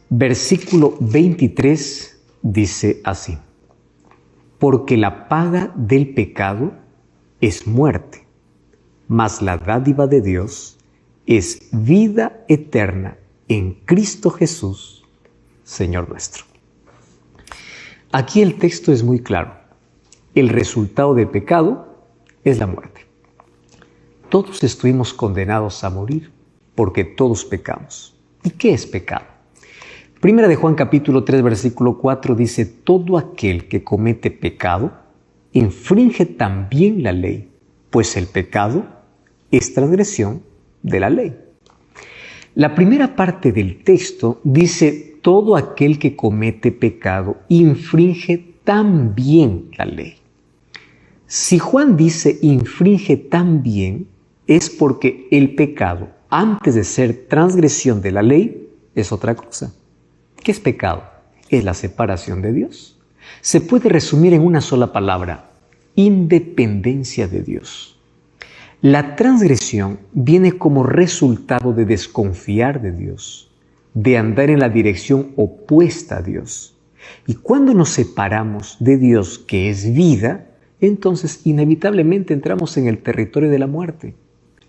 Versículo 23 dice así: porque la paga del pecado es muerte, mas la dádiva de Dios es vida eterna en Cristo Jesús, Señor nuestro. Aquí el texto es muy claro. El resultado del pecado es la muerte. Todos estuvimos condenados a morir porque todos pecamos. ¿Y qué es pecado? Primera de Juan capítulo 3 versículo 4 dice: todo aquel que comete pecado infringe también la ley, pues el pecado es transgresión de la ley. La primera parte del texto dice: todo aquel que comete pecado infringe también la ley. Si Juan dice infringe también, es porque el pecado, antes de ser transgresión de la ley, es otra cosa. ¿Qué es pecado? Es la separación de Dios. Se puede resumir en una sola palabra: independencia de Dios. La transgresión viene como resultado de desconfiar de Dios, de andar en la dirección opuesta a Dios. Y cuando nos separamos de Dios, que es vida, entonces inevitablemente entramos en el territorio de la muerte.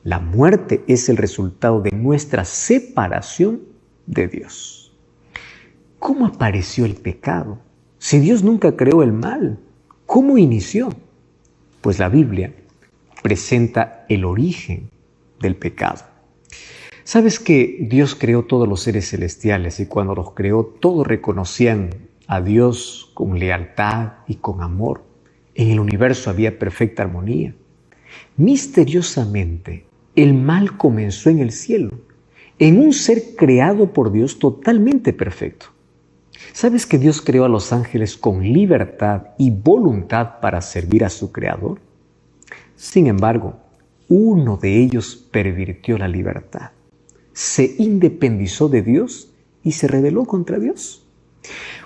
La muerte es el resultado de nuestra separación de Dios. ¿Cómo apareció el pecado? Si Dios nunca creó el mal, ¿cómo inició? Pues la Biblia presenta el origen del pecado. ¿Sabes que Dios creó todos los seres celestiales y cuando los creó todos reconocían a Dios con lealtad y con amor? En el universo había perfecta armonía. Misteriosamente, el mal comenzó en el cielo, en un ser creado por Dios totalmente perfecto. ¿Sabes que Dios creó a los ángeles con libertad y voluntad para servir a su Creador? Sin embargo, uno de ellos pervirtió la libertad, se independizó de Dios y se rebeló contra Dios.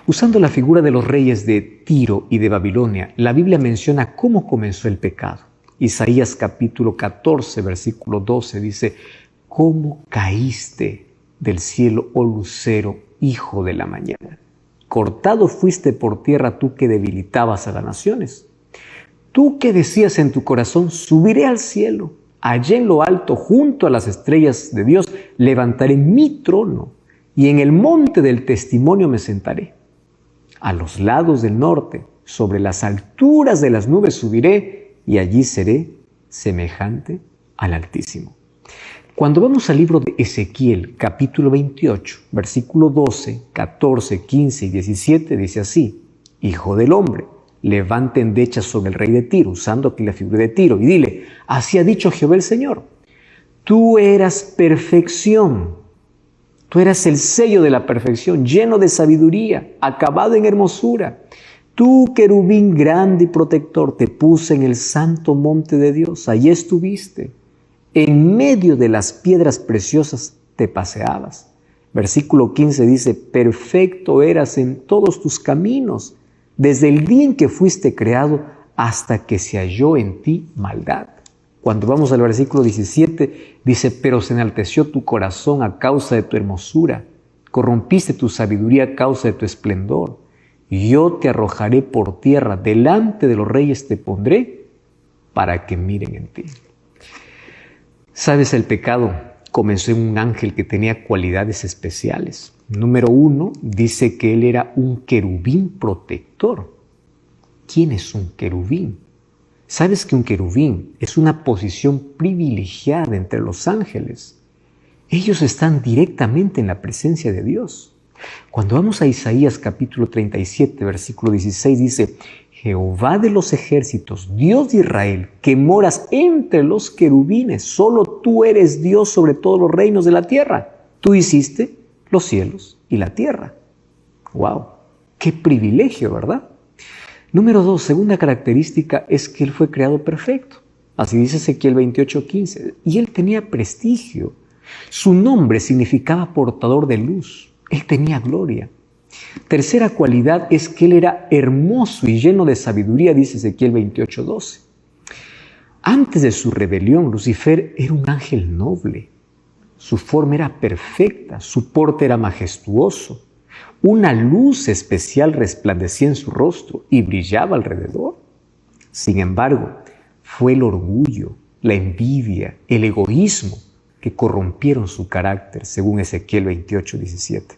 Usando la figura de los reyes de Tiro y de Babilonia, la Biblia menciona cómo comenzó el pecado. Isaías capítulo 14, versículo 12 dice: ¿cómo caíste del cielo, oh lucero, hijo de la mañana? Cortado fuiste por tierra tú que debilitabas a las naciones. Tú que decías en tu corazón: subiré al cielo, allá en lo alto, junto a las estrellas de Dios, levantaré mi trono y en el monte del testimonio me sentaré. A los lados del norte, sobre las alturas de las nubes subiré y allí seré semejante al Altísimo. Cuando vamos al libro de Ezequiel, capítulo 28, versículo 12, 14, 15 y 17, dice así: Hijo del hombre, levanta endechas sobre el rey de Tiro, usando aquí la figura de Tiro, y dile: así ha dicho Jehová el Señor, tú eras perfección. Tú eras el sello de la perfección, lleno de sabiduría, acabado en hermosura. Tú, querubín grande y protector, te puse en el santo monte de Dios. Allí estuviste. En medio de las piedras preciosas te paseabas. Versículo 15 dice: perfecto eras en todos tus caminos, desde el día en que fuiste creado hasta que se halló en ti maldad. Cuando vamos al versículo 17, dice: pero se enalteció tu corazón a causa de tu hermosura, corrompiste tu sabiduría a causa de tu esplendor. Yo te arrojaré por tierra, delante de los reyes te pondré, para que miren en ti. ¿Sabes? El pecado comenzó en un ángel que tenía cualidades especiales. Número 1, dice que él era un querubín protector. ¿Quién es un querubín? ¿Sabes que un querubín es una posición privilegiada entre los ángeles? Ellos están directamente en la presencia de Dios. Cuando vamos a Isaías capítulo 37, versículo 16, dice: Jehová de los ejércitos, Dios de Israel, que moras entre los querubines, solo tú eres Dios sobre todos los reinos de la tierra. Tú hiciste los cielos y la tierra. ¡Wow! ¡Qué privilegio!, ¿verdad? Número 2, segunda característica es que él fue creado perfecto. Así dice Ezequiel 28:15. Y él tenía prestigio. Su nombre significaba portador de luz. Él tenía gloria. Tercera cualidad es que él era hermoso y lleno de sabiduría, dice Ezequiel 28:12. Antes de su rebelión, Lucifer era un ángel noble. Su forma era perfecta, su porte era majestuoso. Una luz especial resplandecía en su rostro y brillaba alrededor. Sin embargo, fue el orgullo, la envidia, el egoísmo que corrompieron su carácter, según Ezequiel 28:17.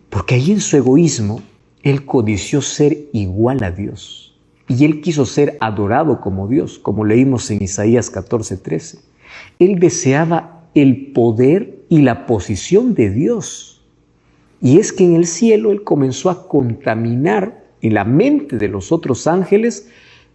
Porque ahí en su egoísmo, él codició ser igual a Dios. Y él quiso ser adorado como Dios, como leímos en Isaías 14:13. Él deseaba el poder y la posición de Dios. Y es que en el cielo él comenzó a contaminar en la mente de los otros ángeles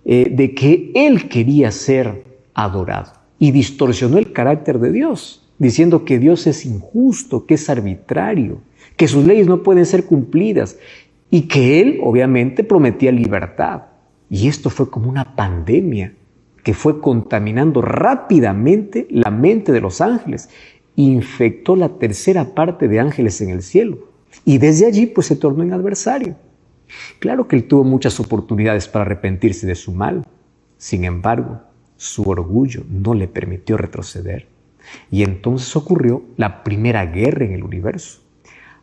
de que él quería ser adorado. Y distorsionó el carácter de Dios, diciendo que Dios es injusto, que es arbitrario, que sus leyes no pueden ser cumplidas y que él obviamente prometía libertad. Y esto fue como una pandemia que fue contaminando rápidamente la mente de los ángeles. Infectó la tercera parte de ángeles en el cielo. Y desde allí pues se tornó en adversario. Claro que él tuvo muchas oportunidades para arrepentirse de su mal. Sin embargo, su orgullo no le permitió retroceder. Y entonces ocurrió la primera guerra en el universo.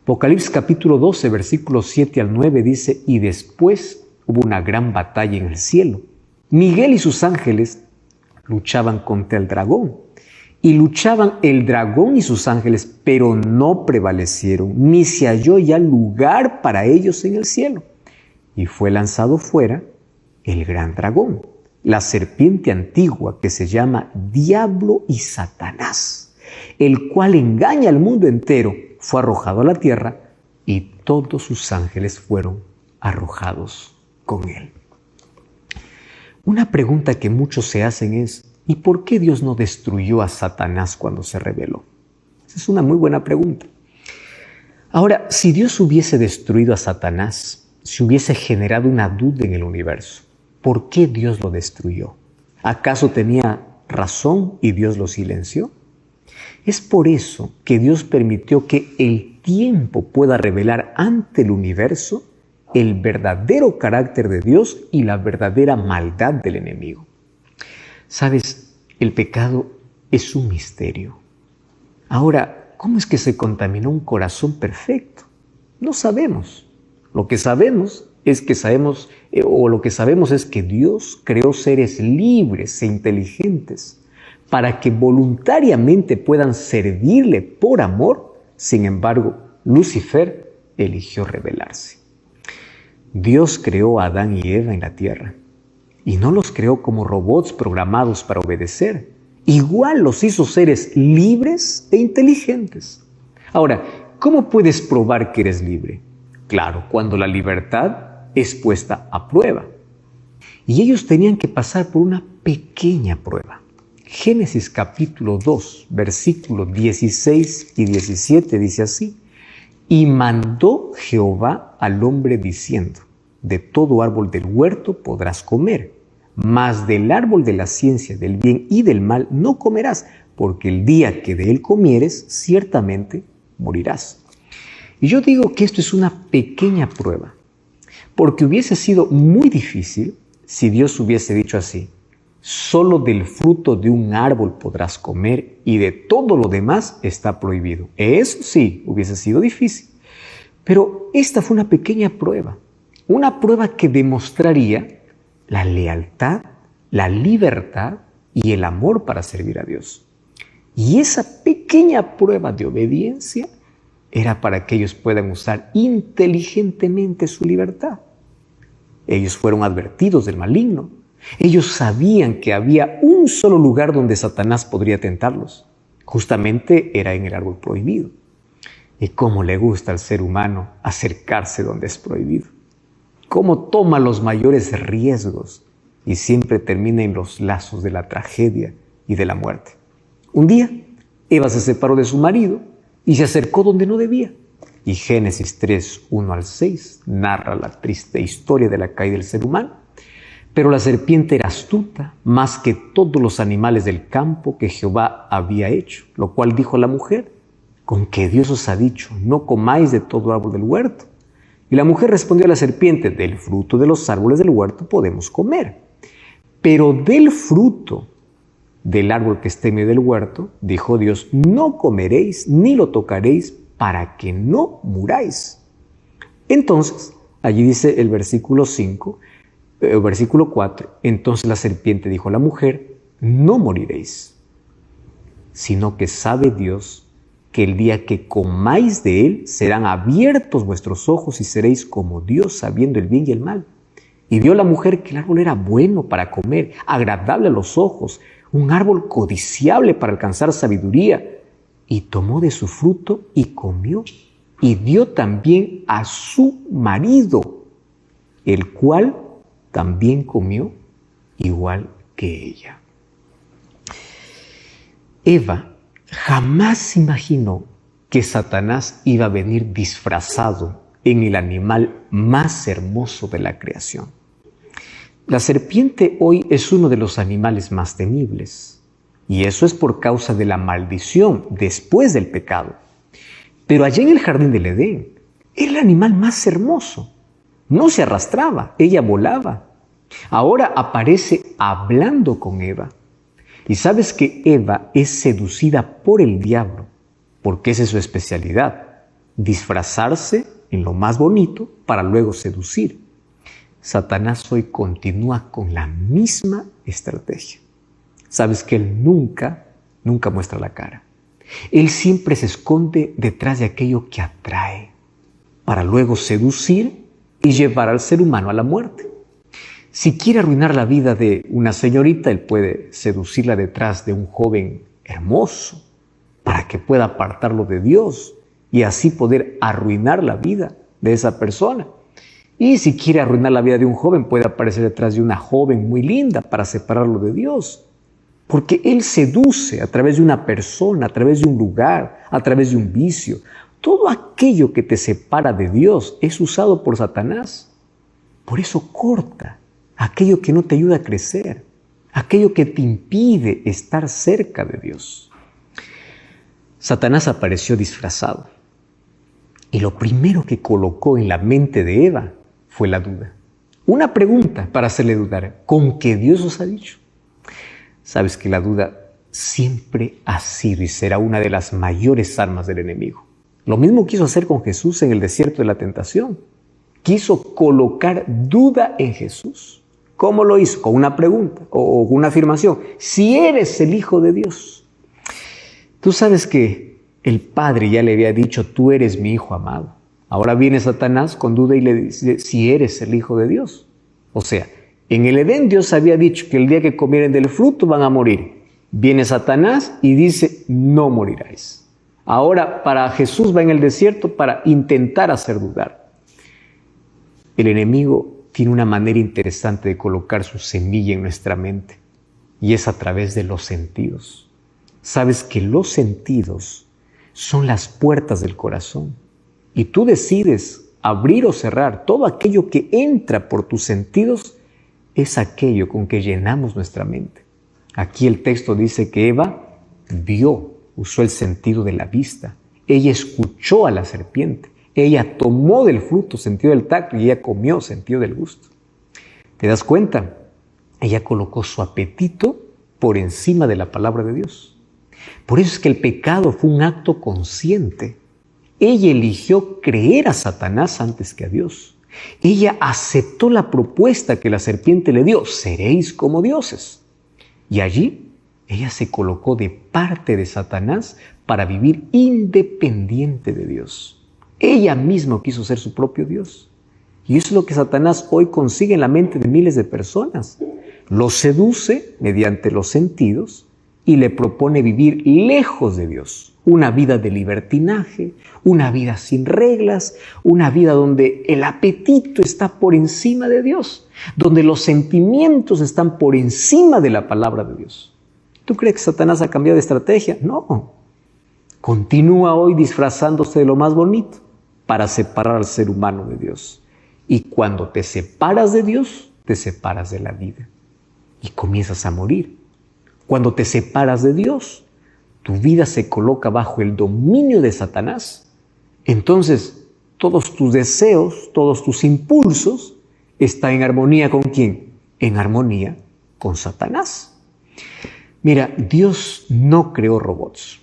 Apocalipsis capítulo 12, versículos 7 al 9 dice: y después hubo una gran batalla en el cielo. Miguel y sus ángeles luchaban contra el dragón. Y luchaban el dragón y sus ángeles, pero no prevalecieron, ni se halló ya lugar para ellos en el cielo. Y fue lanzado fuera el gran dragón, la serpiente antigua que se llama Diablo y Satanás, el cual engaña al mundo entero, fue arrojado a la tierra y todos sus ángeles fueron arrojados con él. Una pregunta que muchos se hacen es: ¿y por qué Dios no destruyó a Satanás cuando se rebeló? Esa es una muy buena pregunta. Ahora, si Dios hubiese destruido a Satanás, si hubiese generado una duda en el universo, ¿por qué Dios lo destruyó? ¿Acaso tenía razón y Dios lo silenció? Es por eso que Dios permitió que el tiempo pueda revelar ante el universo el verdadero carácter de Dios y la verdadera maldad del enemigo. Sabes, el pecado es un misterio. Ahora, ¿cómo es que se contaminó un corazón perfecto? No sabemos. Lo que sabemos es que Dios creó seres libres e inteligentes para que voluntariamente puedan servirle por amor. Sin embargo, Lucifer eligió rebelarse. Dios creó a Adán y Eva en la tierra. Y no los creó como robots programados para obedecer. Igual los hizo seres libres e inteligentes. Ahora, ¿cómo puedes probar que eres libre? Claro, cuando la libertad es puesta a prueba. Y ellos tenían que pasar por una pequeña prueba. Génesis capítulo 2, versículos 16 y 17 dice así: y mandó Jehová al hombre diciendo: de todo árbol del huerto podrás comer, mas del árbol de la ciencia del bien y del mal no comerás, porque el día que de él comieres, ciertamente morirás. Y yo digo que esto es una pequeña prueba, porque hubiese sido muy difícil si Dios hubiese dicho así: solo del fruto de un árbol podrás comer y de todo lo demás está prohibido. Eso sí, hubiese sido difícil. Pero esta fue una pequeña prueba que demostraría la lealtad, la libertad y el amor para servir a Dios. Y esa pequeña prueba de obediencia era para que ellos puedan usar inteligentemente su libertad. Ellos fueron advertidos del maligno. Ellos sabían que había un solo lugar donde Satanás podría tentarlos. Justamente era en el árbol prohibido. Y cómo le gusta al ser humano acercarse donde es prohibido. Cómo toma los mayores riesgos y siempre termina en los lazos de la tragedia y de la muerte. Un día, Eva se separó de su marido y se acercó donde no debía. Y Génesis 3, 1 al 6 narra la triste historia de la caída del ser humano. Pero la serpiente era astuta, más que todos los animales del campo que Jehová había hecho, lo cual dijo a la mujer: ¿con qué Dios os ha dicho, no comáis de todo árbol del huerto? Y la mujer respondió a la serpiente: del fruto de los árboles del huerto podemos comer, pero del fruto del árbol que esté en medio del huerto, dijo Dios, no comeréis ni lo tocaréis para que no muráis. Entonces, allí dice el versículo 5, versículo 4, entonces la serpiente dijo a la mujer, no moriréis, sino que sabe Dios que el día que comáis de él serán abiertos vuestros ojos y seréis como Dios sabiendo el bien y el mal. Y vio la mujer que el árbol era bueno para comer, agradable a los ojos, un árbol codiciable para alcanzar sabiduría, y tomó de su fruto y comió, y dio también a su marido, el cual también comió igual que ella. Eva jamás imaginó que Satanás iba a venir disfrazado en el animal más hermoso de la creación. La serpiente hoy es uno de los animales más temibles, y eso es por causa de la maldición después del pecado. Pero allá en el jardín del Edén, era el animal más hermoso. No se arrastraba, ella volaba. Ahora aparece hablando con Eva. Y sabes que Eva es seducida por el diablo, porque esa es su especialidad, disfrazarse en lo más bonito para luego seducir. Satanás hoy continúa con la misma estrategia. Sabes que él nunca muestra la cara. Él siempre se esconde detrás de aquello que atrae, para luego seducir y llevar al ser humano a la muerte. Si quiere arruinar la vida de una señorita, él puede seducirla detrás de un joven hermoso para que pueda apartarlo de Dios y así poder arruinar la vida de esa persona. Y si quiere arruinar la vida de un joven, puede aparecer detrás de una joven muy linda para separarlo de Dios. Porque él seduce a través de una persona, a través de un lugar, a través de un vicio. Todo aquello que te separa de Dios es usado por Satanás. Por eso corta aquello que no te ayuda a crecer, aquello que te impide estar cerca de Dios. Satanás apareció disfrazado y lo primero que colocó en la mente de Eva fue la duda. Una pregunta para hacerle dudar, ¿con qué Dios os ha dicho? Sabes que la duda siempre ha sido y será una de las mayores armas del enemigo. Lo mismo quiso hacer con Jesús en el desierto de la tentación. Quiso colocar duda en Jesús. ¿Cómo lo hizo? Con una pregunta o una afirmación. Si eres el Hijo de Dios. Tú sabes que el Padre ya le había dicho, tú eres mi Hijo amado. Ahora viene Satanás con duda y le dice, si eres el Hijo de Dios. O sea, en el Edén Dios había dicho que el día que comieren del fruto van a morir. Viene Satanás y dice, no moriráis. Ahora para Jesús va en el desierto para intentar hacer dudar. El enemigo tiene una manera interesante de colocar su semilla en nuestra mente y es a través de los sentidos. Sabes que los sentidos son las puertas del corazón y tú decides abrir o cerrar. Todo aquello que entra por tus sentidos es aquello con que llenamos nuestra mente. Aquí el texto dice que Eva vio, usó el sentido de la vista. Ella escuchó a la serpiente. Ella tomó del fruto, sentido del tacto, y ella comió, sentido del gusto. ¿Te das cuenta? Ella colocó su apetito por encima de la palabra de Dios. Por eso es que el pecado fue un acto consciente. Ella eligió creer a Satanás antes que a Dios. Ella aceptó la propuesta que la serpiente le dio, seréis como dioses. Y allí ella se colocó de parte de Satanás para vivir independiente de Dios. Ella misma quiso ser su propio Dios. Y eso es lo que Satanás hoy consigue en la mente de miles de personas. Los seduce mediante los sentidos y le propone vivir lejos de Dios. Una vida de libertinaje, una vida sin reglas, una vida donde el apetito está por encima de Dios, donde los sentimientos están por encima de la palabra de Dios. ¿Tú crees que Satanás ha cambiado de estrategia? No. Continúa hoy disfrazándose de lo más bonito para separar al ser humano de Dios. Y cuando te separas de Dios, te separas de la vida y comienzas a morir. Cuando te separas de Dios, tu vida se coloca bajo el dominio de Satanás. Entonces, todos tus deseos, todos tus impulsos están en armonía ¿con quién? En armonía con Satanás. Mira, Dios no creó robots.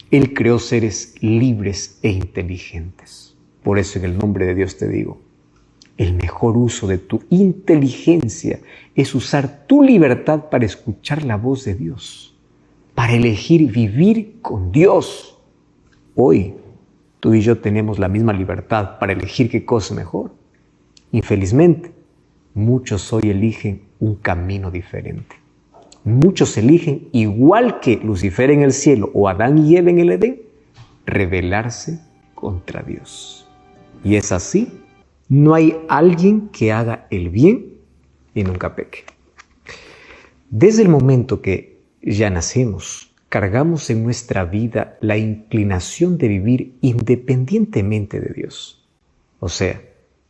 Él creó seres libres e inteligentes. Por eso en el nombre de Dios te digo, el mejor uso de tu inteligencia es usar tu libertad para escuchar la voz de Dios, para elegir vivir con Dios. Hoy, tú y yo tenemos la misma libertad para elegir qué cosa es mejor. Infelizmente, muchos hoy eligen un camino diferente. Muchos eligen, igual que Lucifer en el cielo o Adán y Eva en el Edén, rebelarse contra Dios. Y es así. No hay alguien que haga el bien y nunca peque. Desde el momento que ya nacemos, cargamos en nuestra vida la inclinación de vivir independientemente de Dios. O sea,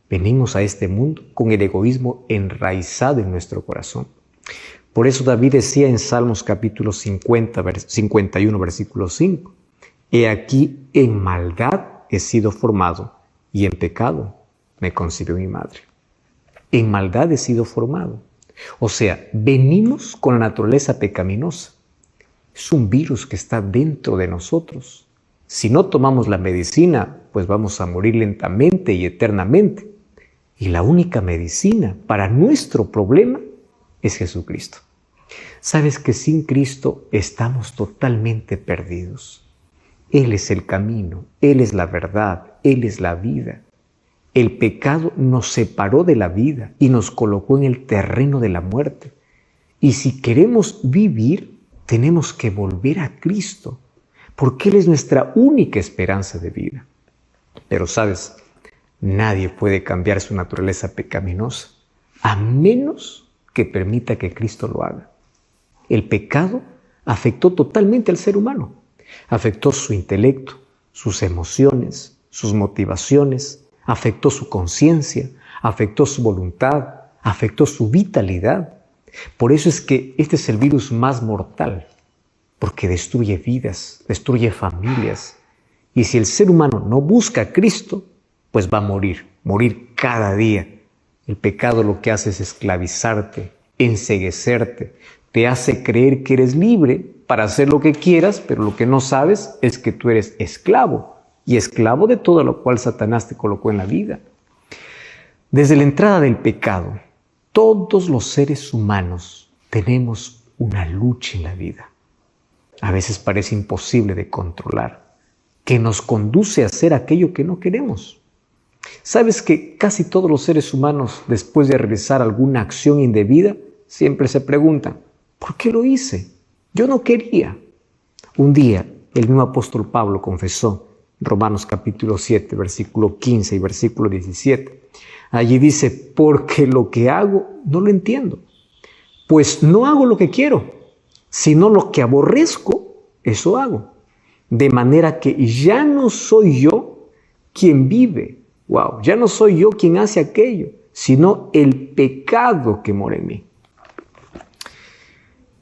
venimos a este mundo con el egoísmo enraizado en nuestro corazón. Por eso David decía en Salmos capítulo 51, versículo 5, «He aquí en maldad he sido formado y en pecado me concibió mi madre». En maldad he sido formado. O sea, venimos con la naturaleza pecaminosa. Es un virus que está dentro de nosotros. Si no tomamos la medicina, pues vamos a morir lentamente y eternamente. Y la única medicina para nuestro problema es Jesucristo. Sabes que sin Cristo estamos totalmente perdidos. Él es el camino, Él es la verdad, Él es la vida. El pecado nos separó de la vida y nos colocó en el terreno de la muerte. Y si queremos vivir, tenemos que volver a Cristo, porque Él es nuestra única esperanza de vida. Pero sabes, nadie puede cambiar su naturaleza pecaminosa, a menos que permita que Cristo lo haga. El pecado afectó totalmente al ser humano. Afectó su intelecto, sus emociones, sus motivaciones, afectó su conciencia, afectó su voluntad, afectó su vitalidad. Por eso es que este es el virus más mortal, porque destruye vidas, destruye familias. Y si el ser humano no busca a Cristo, pues va a morir cada día. El pecado lo que hace es esclavizarte, enceguecerte, te hace creer que eres libre para hacer lo que quieras, pero lo que no sabes es que tú eres esclavo, y esclavo de todo lo cual Satanás te colocó en la vida. Desde la entrada del pecado, todos los seres humanos tenemos una lucha en la vida. A veces parece imposible de controlar, que nos conduce a hacer aquello que no queremos. ¿Sabes que casi todos los seres humanos, después de realizar alguna acción indebida, siempre se preguntan, ¿por qué lo hice? Yo no quería. Un día, el mismo apóstol Pablo confesó, Romanos capítulo 7, versículo 15 y versículo 17. Allí dice, porque lo que hago no lo entiendo. Pues no hago lo que quiero, sino lo que aborrezco, eso hago. De manera que ya no soy yo quien vive. Wow, ya no soy yo quien hace aquello, sino el pecado que mora en mí.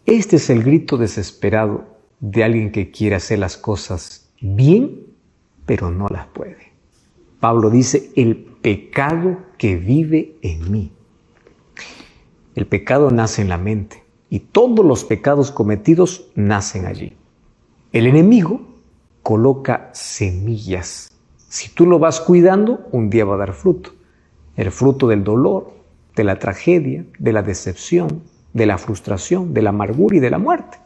Este es el grito desesperado de alguien que quiere hacer las cosas bien, pero no las puede. Pablo dice, el pecado que vive en mí. El pecado nace en la mente y todos los pecados cometidos nacen allí. El enemigo coloca semillas. Si tú lo vas cuidando, un día va a dar fruto. El fruto del dolor, de la tragedia, de la decepción, de la frustración, de la amargura y de la muerte.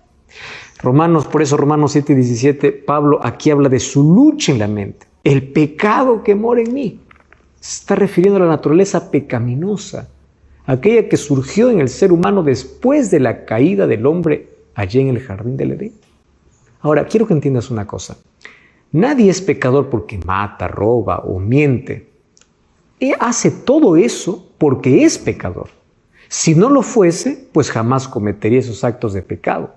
Por eso Romanos 7:17, Pablo aquí habla de su lucha en la mente. El pecado que mora en mí. Se está refiriendo a la naturaleza pecaminosa, aquella que surgió en el ser humano después de la caída del hombre allí en el jardín del Edén. Ahora, quiero que entiendas una cosa. Nadie es pecador porque mata, roba o miente. Él hace todo eso porque es pecador. Si no lo fuese, pues jamás cometería esos actos de pecado.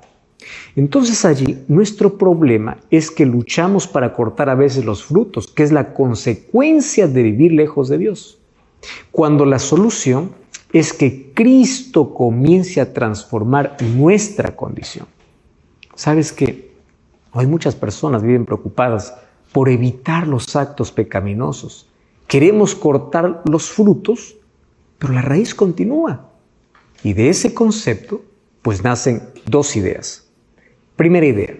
Entonces allí nuestro problema es que luchamos para cortar a veces los frutos, que es la consecuencia de vivir lejos de Dios. Cuando la solución es que Cristo comience a transformar nuestra condición. ¿Sabes qué? Hoy muchas personas viven preocupadas por evitar los actos pecaminosos. Queremos cortar los frutos, pero la raíz continúa. Y de ese concepto, pues nacen dos ideas. Primera idea,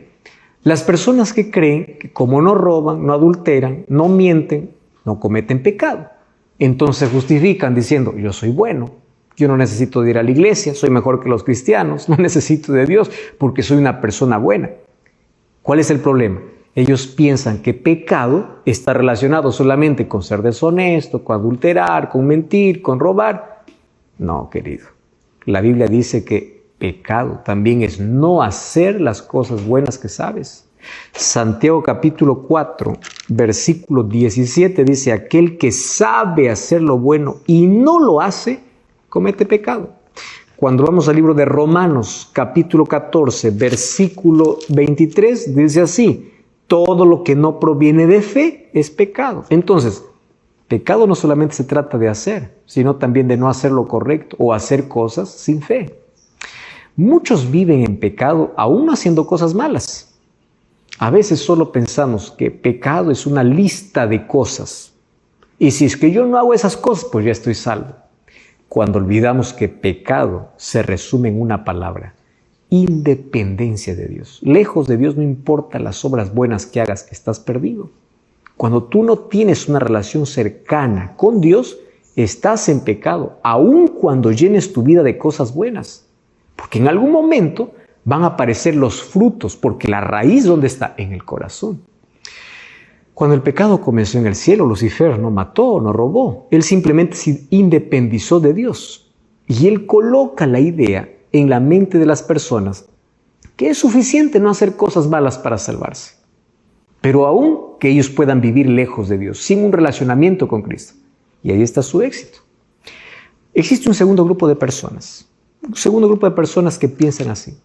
las personas que creen que como no roban, no adulteran, no mienten, no cometen pecado. Entonces justifican diciendo, yo soy bueno, yo no necesito de ir a la iglesia, soy mejor que los cristianos, no necesito de Dios porque soy una persona buena. ¿Cuál es el problema? Ellos piensan que pecado está relacionado solamente con ser deshonesto, con adulterar, con mentir, con robar. No, querido. La Biblia dice que pecado también es no hacer las cosas buenas que sabes. Santiago capítulo 4, versículo 17 dice, aquel que sabe hacer lo bueno y no lo hace, comete pecado. Cuando vamos al libro de Romanos capítulo 14, versículo 23, dice así, todo lo que no proviene de fe es pecado. Entonces, pecado no solamente se trata de hacer, sino también de no hacer lo correcto o hacer cosas sin fe. Muchos viven en pecado aún haciendo cosas malas. A veces solo pensamos que pecado es una lista de cosas. Y si es que yo no hago esas cosas, pues ya estoy salvo. Cuando olvidamos que pecado se resume en una palabra, independencia de Dios. Lejos de Dios no importa las obras buenas que hagas, estás perdido. Cuando tú no tienes una relación cercana con Dios, estás en pecado, aun cuando llenes tu vida de cosas buenas. Porque en algún momento van a aparecer los frutos, porque la raíz, ¿dónde está? En el corazón. Cuando el pecado comenzó en el cielo, Lucifer no mató, no robó. Él simplemente se independizó de Dios. Y él coloca la idea en la mente de las personas que es suficiente no hacer cosas malas para salvarse. Pero aún que ellos puedan vivir lejos de Dios, sin un relacionamiento con Cristo. Y ahí está su éxito. Existe un segundo grupo de personas. Un segundo grupo de personas que piensan así.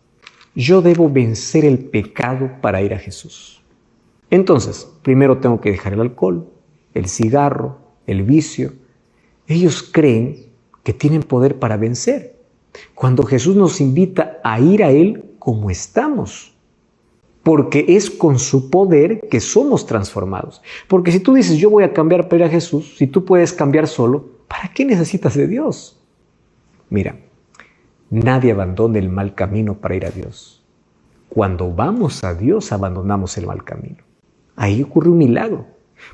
Yo debo vencer el pecado para ir a Jesús. Entonces, primero tengo que dejar el alcohol, el cigarro, el vicio. Ellos creen que tienen poder para vencer. Cuando Jesús nos invita a ir a Él como estamos. Porque es con su poder que somos transformados. Porque si tú dices, yo voy a cambiar para ir a Jesús, si tú puedes cambiar solo, ¿para qué necesitas de Dios? Mira, nadie abandona el mal camino para ir a Dios. Cuando vamos a Dios, abandonamos el mal camino. Ahí ocurre un milagro,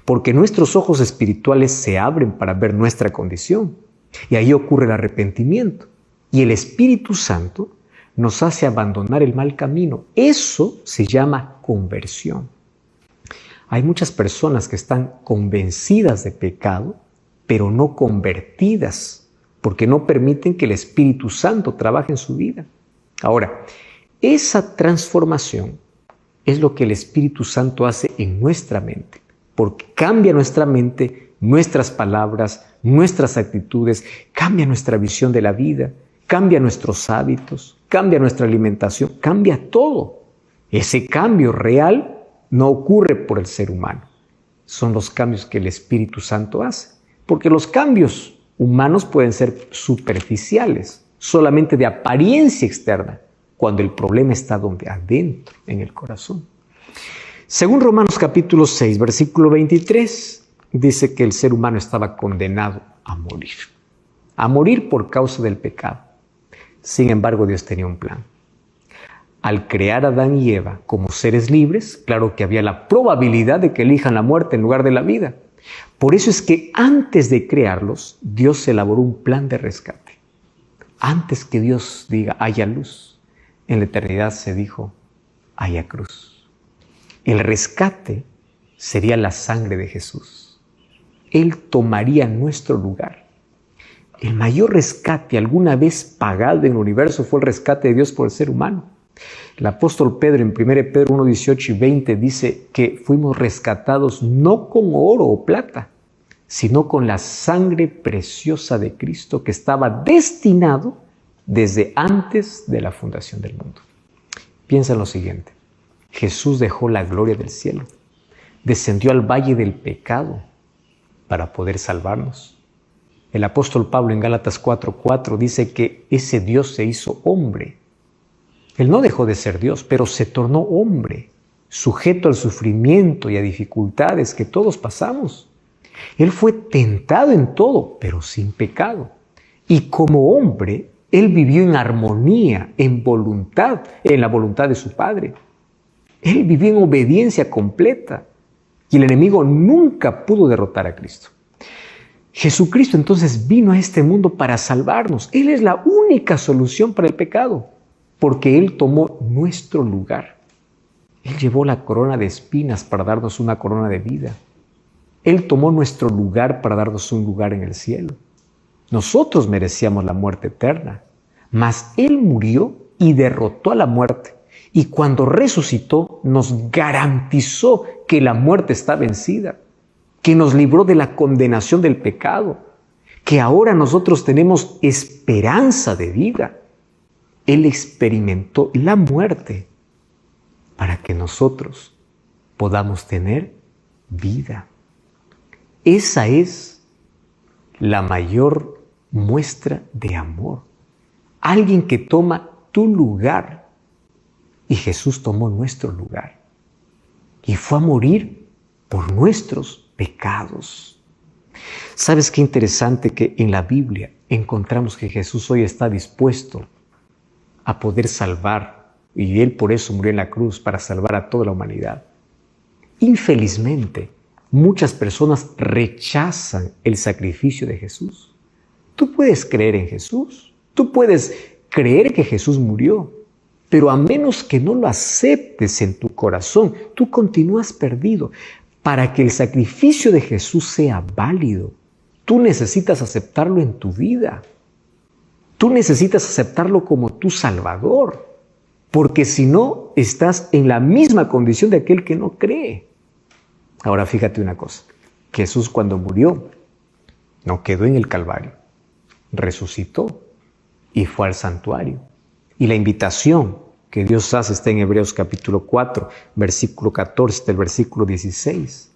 porque nuestros ojos espirituales se abren para ver nuestra condición. Y ahí ocurre el arrepentimiento. Y el Espíritu Santo nos hace abandonar el mal camino. Eso se llama conversión. Hay muchas personas que están convencidas de pecado, pero no convertidas, porque no permiten que el Espíritu Santo trabaje en su vida. Ahora, esa transformación es lo que el Espíritu Santo hace en nuestra mente, porque cambia nuestra mente, nuestras palabras, nuestras actitudes, cambia nuestra visión de la vida, cambia nuestros hábitos, cambia nuestra alimentación, cambia todo. Ese cambio real no ocurre por el ser humano. Son los cambios que el Espíritu Santo hace. Porque los cambios humanos pueden ser superficiales, solamente de apariencia externa, cuando el problema está donde adentro, en el corazón. Según Romanos capítulo 6, versículo 23, dice que el ser humano estaba condenado a morir por causa del pecado. Sin embargo, Dios tenía un plan. Al crear a Adán y Eva como seres libres, claro que había la probabilidad de que elijan la muerte en lugar de la vida. Por eso es que antes de crearlos, Dios elaboró un plan de rescate. Antes que Dios diga, haya luz, en la eternidad se dijo, haya cruz. El rescate sería la sangre de Jesús. Él tomaría nuestro lugar. El mayor rescate alguna vez pagado en el universo fue el rescate de Dios por el ser humano. El apóstol Pedro en 1 Pedro 1, 18 y 20 dice que fuimos rescatados no con oro o plata, sino con la sangre preciosa de Cristo que estaba destinado desde antes de la fundación del mundo. Piensa en lo siguiente. Jesús dejó la gloria del cielo, descendió al valle del pecado para poder salvarnos. El apóstol Pablo en Gálatas 4:4 dice que ese Dios se hizo hombre. Él no dejó de ser Dios, pero se tornó hombre, sujeto al sufrimiento y a dificultades que todos pasamos. Él fue tentado en todo, pero sin pecado. Y como hombre, Él vivió en armonía, en voluntad, en la voluntad de su Padre. Él vivió en obediencia completa. y el enemigo nunca pudo derrotar a Cristo. Jesucristo entonces vino a este mundo para salvarnos. Él es la única solución para el pecado, porque Él tomó nuestro lugar. Él llevó la corona de espinas para darnos una corona de vida. Él tomó nuestro lugar para darnos un lugar en el cielo. Nosotros merecíamos la muerte eterna, mas Él murió y derrotó a la muerte. Y cuando resucitó, nos garantizó que la muerte está vencida, que nos libró de la condenación del pecado, que ahora nosotros tenemos esperanza de vida. Él experimentó la muerte para que nosotros podamos tener vida. Esa es la mayor muestra de amor. Alguien que toma tu lugar. Y Jesús tomó nuestro lugar. Y fue a morir por nuestros pecados. ¿Sabes qué interesante que en la Biblia encontramos que Jesús hoy está dispuesto a poder salvar? Y Él por eso murió en la cruz, para salvar a toda la humanidad. Infelizmente, muchas personas rechazan el sacrificio de Jesús. Tú puedes creer en Jesús. Tú puedes creer que Jesús murió. Pero a menos que no lo aceptes en tu corazón, tú continúas perdido. Para que el sacrificio de Jesús sea válido, tú necesitas aceptarlo en tu vida. Tú necesitas aceptarlo como tu Salvador. Porque si no, estás en la misma condición de aquel que no cree. Ahora fíjate una cosa. Jesús cuando murió, no quedó en el Calvario. Resucitó y fue al santuario. Y la invitación que Dios hace está en Hebreos capítulo 4, versículo 14 hasta el versículo 16.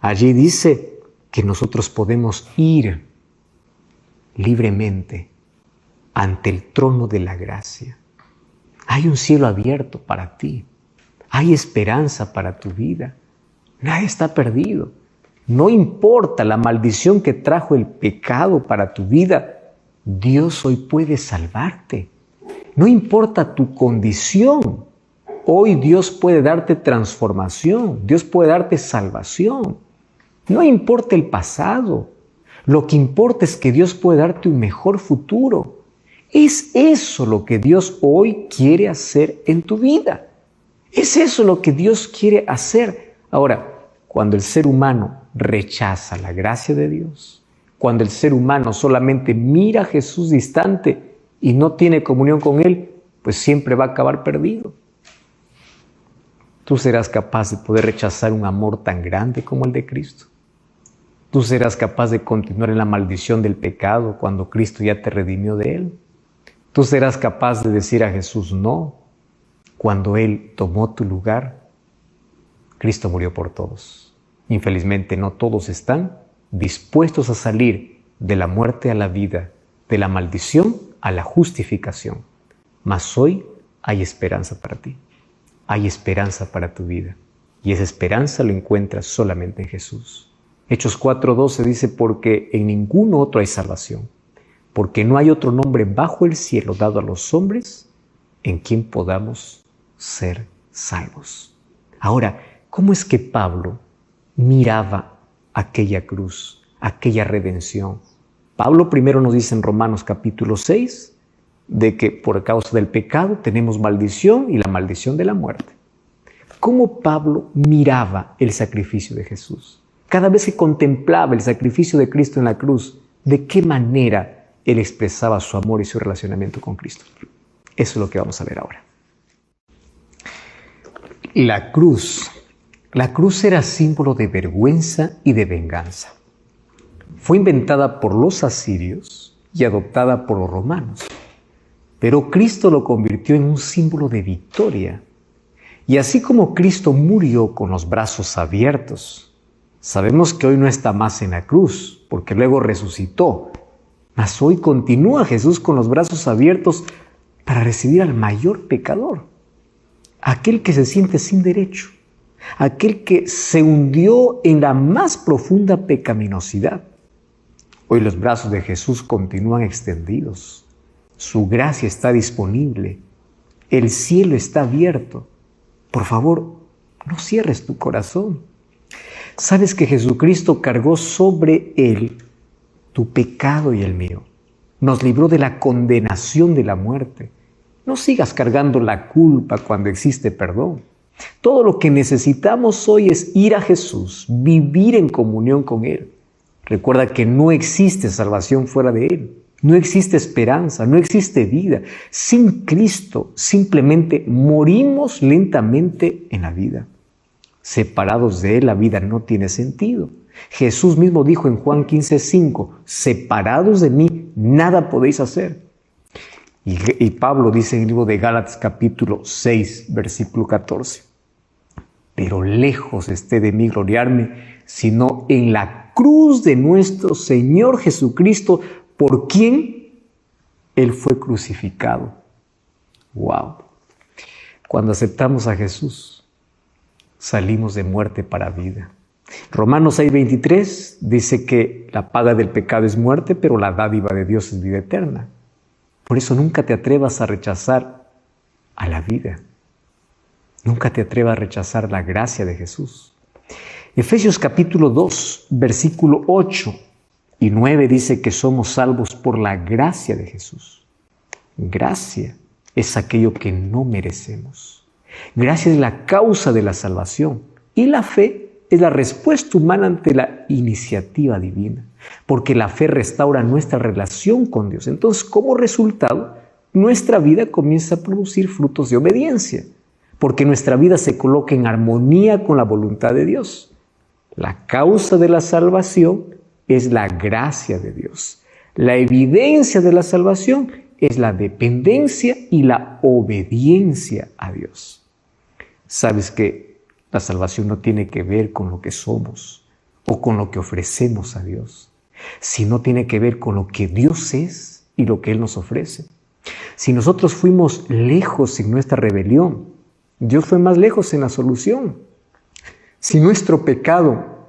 Allí dice que nosotros podemos ir libremente ante el trono de la gracia. Hay un cielo abierto para ti. Hay esperanza para tu vida. Nadie está perdido. No importa la maldición que trajo el pecado para tu vida, Dios hoy puede salvarte. No importa tu condición, hoy Dios puede darte transformación, Dios puede darte salvación. No importa el pasado, lo que importa es que Dios puede darte un mejor futuro. Es eso lo que Dios hoy quiere hacer en tu vida. Es eso lo que Dios quiere hacer. Ahora, cuando el ser humano rechaza la gracia de Dios, cuando el ser humano solamente mira a Jesús distante y no tiene comunión con Él, pues siempre va a acabar perdido. Tú serás capaz de poder rechazar un amor tan grande como el de Cristo. Tú serás capaz de continuar en la maldición del pecado cuando Cristo ya te redimió de él. Tú serás capaz de decir a Jesús no cuando Él tomó tu lugar. Cristo murió por todos. Infelizmente no todos están dispuestos a salir de la muerte a la vida, de la maldición a la justificación. Mas hoy hay esperanza para ti. Hay esperanza para tu vida. Y esa esperanza lo encuentras solamente en Jesús. Hechos 4:12 dice, porque en ningún otro hay salvación, porque no hay otro nombre bajo el cielo dado a los hombres en quien podamos ser salvos. Ahora, ¿cómo es que Pablo miraba aquella cruz, aquella redención? Pablo primero nos dice en Romanos capítulo 6 de que por causa del pecado tenemos maldición y la maldición de la muerte. ¿Cómo Pablo miraba el sacrificio de Jesús? Cada vez que contemplaba el sacrificio de Cristo en la cruz, ¿de qué manera él expresaba su amor y su relacionamiento con Cristo? Eso es lo que vamos a ver ahora. La cruz era símbolo de vergüenza y de venganza. Fue inventada por los asirios y adoptada por los romanos. Pero Cristo lo convirtió en un símbolo de victoria. Y así como Cristo murió con los brazos abiertos, sabemos que hoy no está más en la cruz, porque luego resucitó. Mas hoy continúa Jesús con los brazos abiertos para recibir al mayor pecador, aquel que se siente sin derecho, aquel que se hundió en la más profunda pecaminosidad. Hoy los brazos de Jesús continúan extendidos. Su gracia está disponible. El cielo está abierto. Por favor, no cierres tu corazón. ¿Sabes que Jesucristo cargó sobre Él tu pecado y el mío? Nos libró de la condenación de la muerte. No sigas cargando la culpa cuando existe perdón. Todo lo que necesitamos hoy es ir a Jesús, vivir en comunión con Él. Recuerda que no existe salvación fuera de Él. No existe esperanza, no existe vida. Sin Cristo simplemente morimos lentamente en la vida. Separados de Él, la vida no tiene sentido. Jesús mismo dijo en Juan 15:5, separados de mí, nada podéis hacer. Y Pablo dice en el libro de Gálatas capítulo 6, versículo 14, pero lejos esté de mí gloriarme, sino en la cruz de nuestro Señor Jesucristo, por quien Él fue crucificado. ¡Wow! Cuando aceptamos a Jesús, salimos de muerte para vida. Romanos 6:23 dice que la paga del pecado es muerte, pero la dádiva de Dios es vida eterna. Por eso nunca te atrevas a rechazar a la vida. Nunca te atrevas a rechazar la gracia de Jesús. Efesios capítulo 2, versículo 8 y 9 dice que somos salvos por la gracia de Jesús. Gracia es aquello que no merecemos. Gracia es la causa de la salvación y la fe es la respuesta humana ante la iniciativa divina, porque la fe restaura nuestra relación con Dios. Entonces, como resultado, nuestra vida comienza a producir frutos de obediencia, porque nuestra vida se coloca en armonía con la voluntad de Dios. La causa de la salvación es la gracia de Dios. La evidencia de la salvación es la dependencia y la obediencia a Dios. ¿Sabes que la salvación no tiene que ver con lo que somos o con lo que ofrecemos a Dios, sino tiene que ver con lo que Dios es y lo que Él nos ofrece? Si nosotros fuimos lejos en nuestra rebelión, Dios fue más lejos en la solución. Si nuestro pecado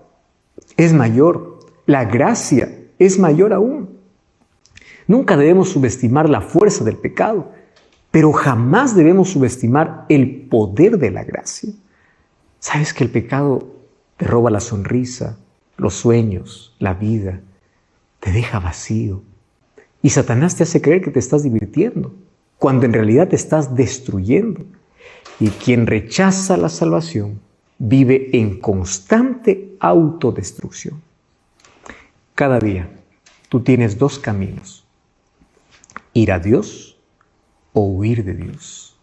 es mayor, la gracia es mayor aún. Nunca debemos subestimar la fuerza del pecado, pero jamás debemos subestimar el poder de la gracia. ¿Sabes que el pecado te roba la sonrisa, los sueños, la vida? Te deja vacío. Y Satanás te hace creer que te estás divirtiendo, cuando en realidad te estás destruyendo. Y quien rechaza la salvación vive en constante autodestrucción. Cada día tú tienes dos caminos: ir a Dios o huir de Dios.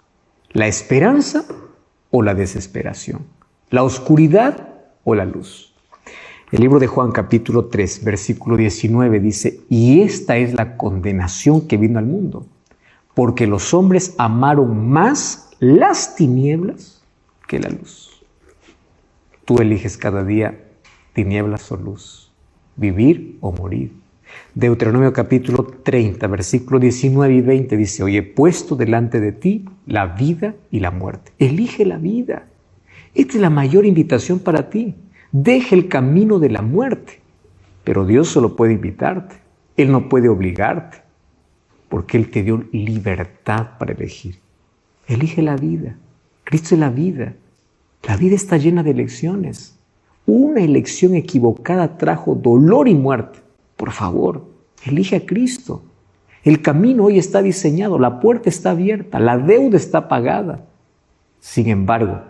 La esperanza o la desesperación. La oscuridad o la luz. El libro de Juan capítulo 3, versículo 19 dice, y esta es la condenación que vino al mundo, porque los hombres amaron más las tinieblas que la luz. Tú eliges cada día tinieblas o luz, vivir o morir. Deuteronomio capítulo 30, versículo 19 y 20 dice, hoy he puesto delante de ti la vida y la muerte. Elige la vida. Esta es la mayor invitación para ti. Deja el camino de la muerte. Pero Dios solo puede invitarte. Él no puede obligarte, porque Él te dio libertad para elegir. Elige la vida. Cristo es la vida. La vida está llena de elecciones. Una elección equivocada trajo dolor y muerte. Por favor, elige a Cristo. El camino hoy está diseñado, la puerta está abierta, la deuda está pagada. Sin embargo,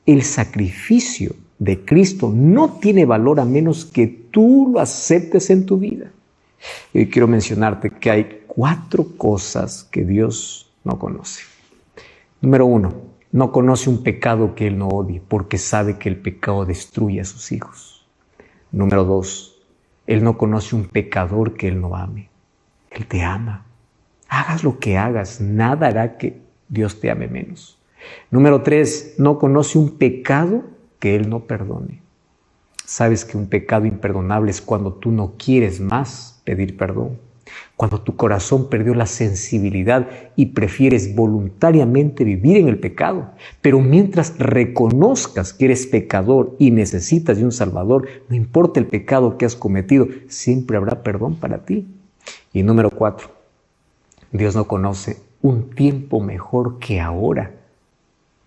el sacrificio de Cristo no tiene valor a menos que tú lo aceptes en tu vida. Y hoy quiero mencionarte que hay 4 cosas que Dios no conoce. Número 1, no conoce un pecado que Él no odie, porque sabe que el pecado destruye a sus hijos. Número 2, Él no conoce un pecador que Él no ame. Él te ama. Hagas lo que hagas, nada hará que Dios te ame menos. Número 3, no conoce un pecado que Él no perdone. Sabes que un pecado imperdonable es cuando tú no quieres más pedir perdón, cuando tu corazón perdió la sensibilidad y prefieres voluntariamente vivir en el pecado. Pero mientras reconozcas que eres pecador y necesitas de un Salvador, no importa el pecado que has cometido, siempre habrá perdón para ti. Y número 4, Dios no conoce un tiempo mejor que ahora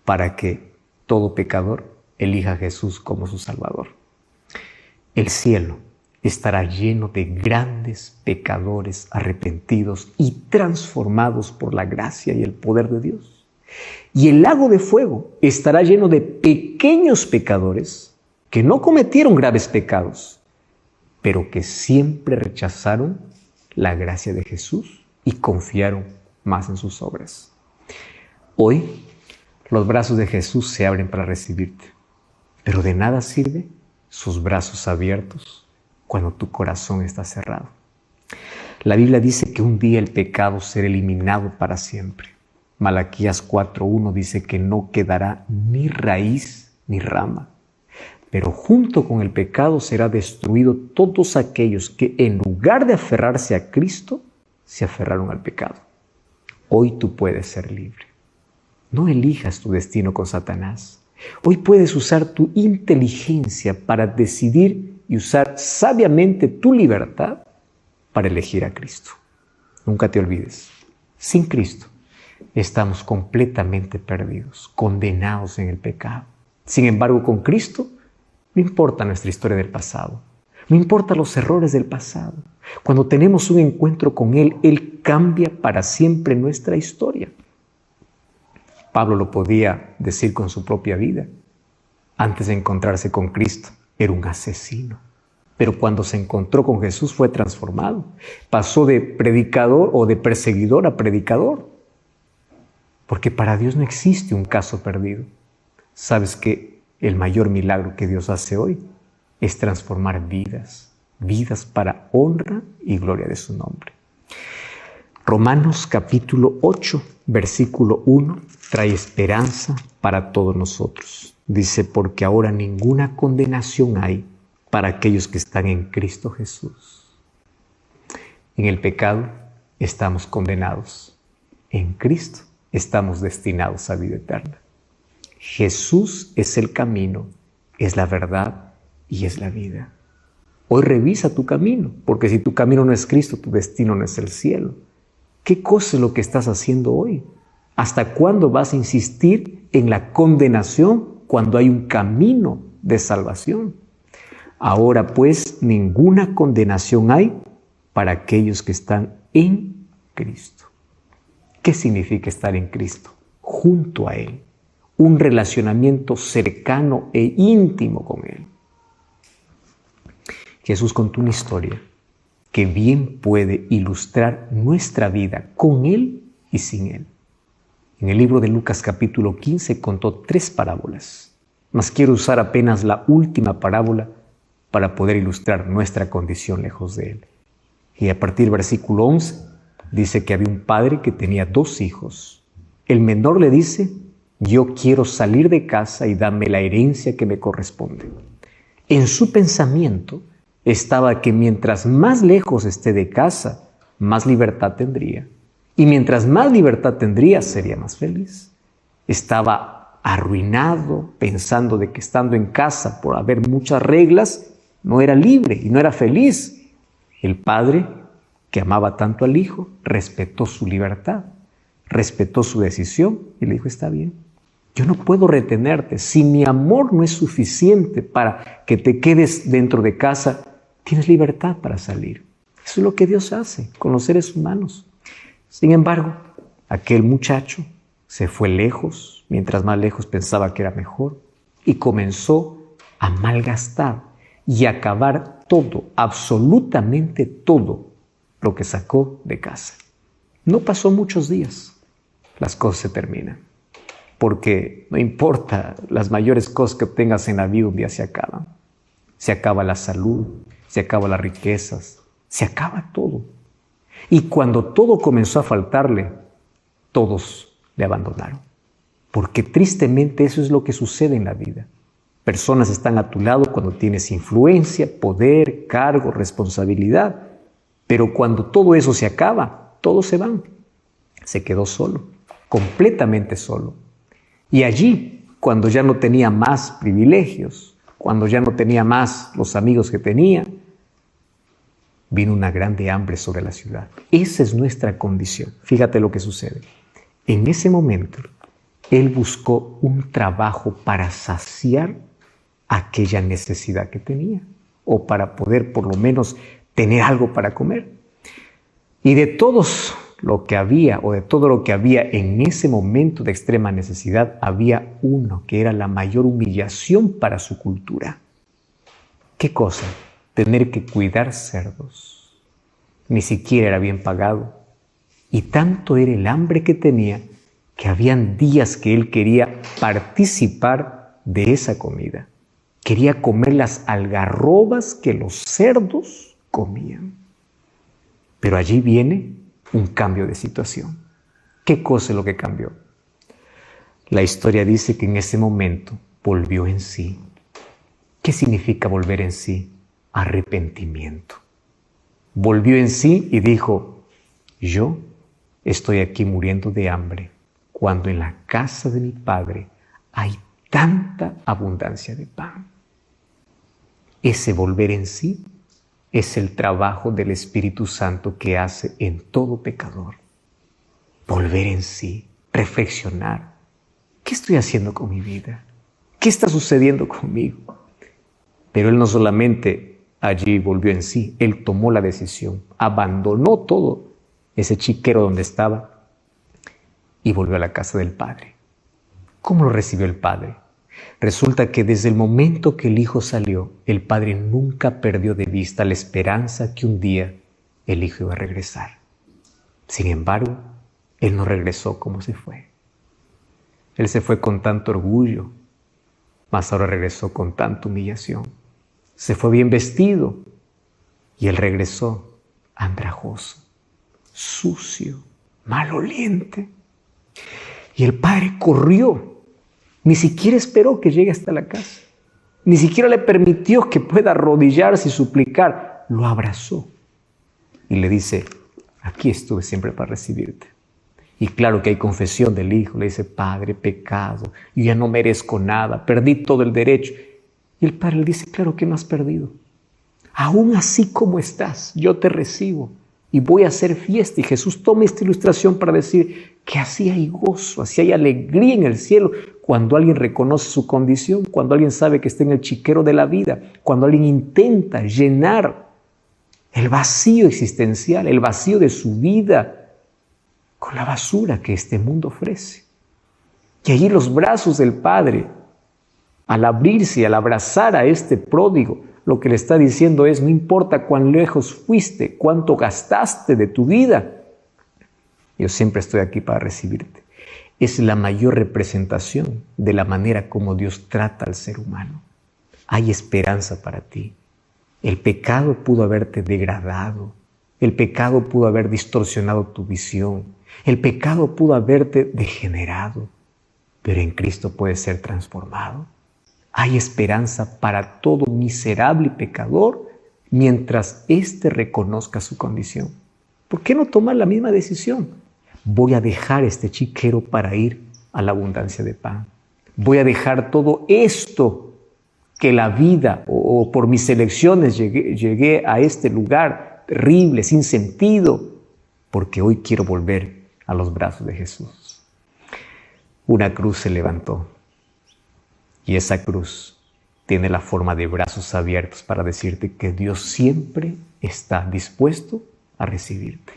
para que todo pecador elija a Jesús como su Salvador. el cielo estará lleno de grandes pecadores arrepentidos y transformados por la gracia y el poder de Dios. Y el lago de fuego estará lleno de pequeños pecadores que no cometieron graves pecados, pero que siempre rechazaron la gracia de Jesús y confiaron más en sus obras. Hoy, los brazos de Jesús se abren para recibirte, pero de nada sirve sus brazos abiertos cuando tu corazón está cerrado. La Biblia dice que un día el pecado será eliminado para siempre. Malaquías 4:1 dice que no quedará ni raíz ni rama, pero junto con el pecado será destruido todos aquellos que en lugar de aferrarse a Cristo, se aferraron al pecado. Hoy tú puedes ser libre. No elijas tu destino con Satanás. Hoy puedes usar tu inteligencia para decidir y usar sabiamente tu libertad para elegir a Cristo. Nunca te olvides, sin Cristo estamos completamente perdidos, condenados en el pecado. Sin embargo, con Cristo no importa nuestra historia del pasado, no importa los errores del pasado. Cuando tenemos un encuentro con Él, Él cambia para siempre nuestra historia. Pablo lo podía decir con su propia vida. Antes de encontrarse con Cristo, era un asesino. Pero cuando se encontró con Jesús fue transformado. Pasó de predicador o de perseguidor a predicador. Porque para Dios no existe un caso perdido. ¿Sabes que el mayor milagro que Dios hace hoy es transformar vidas? Vidas para honra y gloria de su nombre. Romanos capítulo 8, versículo 1, trae esperanza para todos nosotros. Dice, porque ahora ninguna condenación hay para aquellos que están en Cristo Jesús. En el pecado estamos condenados. En Cristo estamos destinados a vida eterna. Jesús es el camino, es la verdad y es la vida. Hoy revisa tu camino, porque si tu camino no es Cristo, tu destino no es el cielo. ¿Qué cosa es lo que estás haciendo hoy? ¿Hasta cuándo vas a insistir en la condenación cuando hay un camino de salvación? Ahora pues ninguna condenación hay para aquellos que están en Cristo. ¿Qué significa estar en Cristo? Junto a Él. Un relacionamiento cercano e íntimo con Él. Jesús contó una historia que bien puede ilustrar nuestra vida con Él y sin Él. En el libro de Lucas capítulo 15 contó 3 parábolas, mas quiero usar apenas la última parábola para poder ilustrar nuestra condición lejos de Él. Y a partir del versículo 11 dice que había un padre que tenía 2 hijos. El menor le dice, yo quiero salir de casa y dame la herencia que me corresponde. En su pensamiento estaba que mientras más lejos esté de casa, más libertad tendría. Y mientras más libertad tendría, sería más feliz. Estaba arruinado, pensando de que estando en casa, por haber muchas reglas, no era libre y no era feliz. El padre, que amaba tanto al hijo, respetó su libertad, respetó su decisión y le dijo, está bien, yo no puedo retenerte. Si mi amor no es suficiente para que te quedes dentro de casa, tienes libertad para salir. Eso es lo que Dios hace con los seres humanos. Sin embargo, aquel muchacho se fue lejos, mientras más lejos pensaba que era mejor, y comenzó a malgastar y a acabar todo, absolutamente todo lo que sacó de casa. No pasó muchos días, las cosas se terminan, porque no importa las mayores cosas que obtengas en la vida, un día se acaban. Se acaba la salud, se acaban las riquezas, se acaba todo. Y cuando todo comenzó a faltarle, todos le abandonaron. Porque tristemente eso es lo que sucede en la vida. Personas están a tu lado cuando tienes influencia, poder, cargo, responsabilidad. Pero cuando todo eso se acaba, todos se van. Se quedó solo, completamente solo. Y allí, cuando ya no tenía más privilegios, cuando ya no tenía más los amigos que tenía, vino una grande hambre sobre la ciudad. Esa es nuestra condición. Fíjate lo que sucede. En ese momento, él buscó un trabajo para saciar aquella necesidad que tenía. o para poder por lo menos tener algo para comer. Y de todos lo que había, o de todo lo que había en ese momento de extrema necesidad, había uno que era la mayor humillación para su cultura. ¿Qué cosa? Tener que cuidar cerdos. Ni siquiera era bien pagado. Y tanto era el hambre que tenía que habían días que él quería participar de esa comida. Quería comer las algarrobas que los cerdos comían. Pero allí viene un cambio de situación. ¿Qué cosa es lo que cambió? La historia dice que en ese momento volvió en sí. ¿Qué significa volver en sí? Arrepentimiento. Volvió en sí y dijo, yo estoy aquí muriendo de hambre, cuando en la casa de mi Padre hay tanta abundancia de pan. Ese volver en sí es el trabajo del Espíritu Santo que hace en todo pecador. Volver en sí, reflexionar. ¿Qué estoy haciendo con mi vida? ¿Qué está sucediendo conmigo? Pero él no solamente allí volvió en sí, él tomó la decisión, abandonó todo ese chiquero donde estaba y volvió a la casa del Padre. ¿Cómo lo recibió el Padre? Resulta que desde el momento que el Hijo salió, el Padre nunca perdió de vista la esperanza que un día el Hijo iba a regresar. Sin embargo, Él no regresó como se fue. Él se fue con tanto orgullo, mas ahora regresó con tanta humillación. Se fue bien vestido y Él regresó andrajoso, sucio, maloliente. Y el Padre corrió. Ni siquiera esperó que llegue hasta la casa. Ni siquiera le permitió que pueda arrodillarse y suplicar. Lo abrazó y le dice, aquí estuve siempre para recibirte. Y claro que hay confesión del Hijo. Le dice, Padre, pecado, yo ya no merezco nada, perdí todo el derecho. Y el Padre le dice, claro que no has perdido. Aún así como estás, yo te recibo y voy a hacer fiesta. Y Jesús toma esta ilustración para decir que así hay gozo, así hay alegría en el cielo, cuando alguien reconoce su condición, cuando alguien sabe que está en el chiquero de la vida, cuando alguien intenta llenar el vacío existencial, el vacío de su vida, con la basura que este mundo ofrece. Y allí los brazos del Padre, al abrirse y al abrazar a este pródigo, lo que le está diciendo es, no importa cuán lejos fuiste, cuánto gastaste de tu vida, yo siempre estoy aquí para recibirte. Es la mayor representación de la manera como Dios trata al ser humano. Hay esperanza para ti. El pecado pudo haberte degradado. El pecado pudo haber distorsionado tu visión. El pecado pudo haberte degenerado. Pero en Cristo puedes ser transformado. Hay esperanza para todo miserable y pecador mientras éste reconozca su condición. ¿Por qué no tomar la misma decisión? Voy a dejar este chiquero para ir a la abundancia de pan. Voy a dejar todo esto que la vida o por mis elecciones llegué a este lugar terrible, sin sentido, porque hoy quiero volver a los brazos de Jesús. Una cruz se levantó y esa cruz tiene la forma de brazos abiertos para decirte que Dios siempre está dispuesto a recibirte.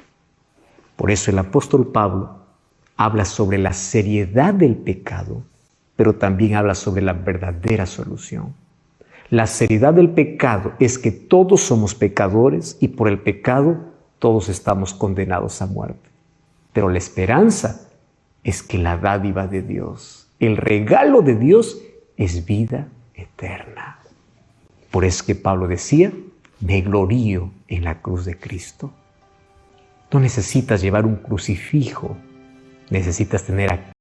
Por eso el apóstol Pablo habla sobre la seriedad del pecado, pero también habla sobre la verdadera solución. La seriedad del pecado es que todos somos pecadores y por el pecado todos estamos condenados a muerte. Pero la esperanza es que la dádiva de Dios, el regalo de Dios es vida eterna. Por eso que Pablo decía, me glorío en la cruz de Cristo. No necesitas llevar un crucifijo, necesitas tener a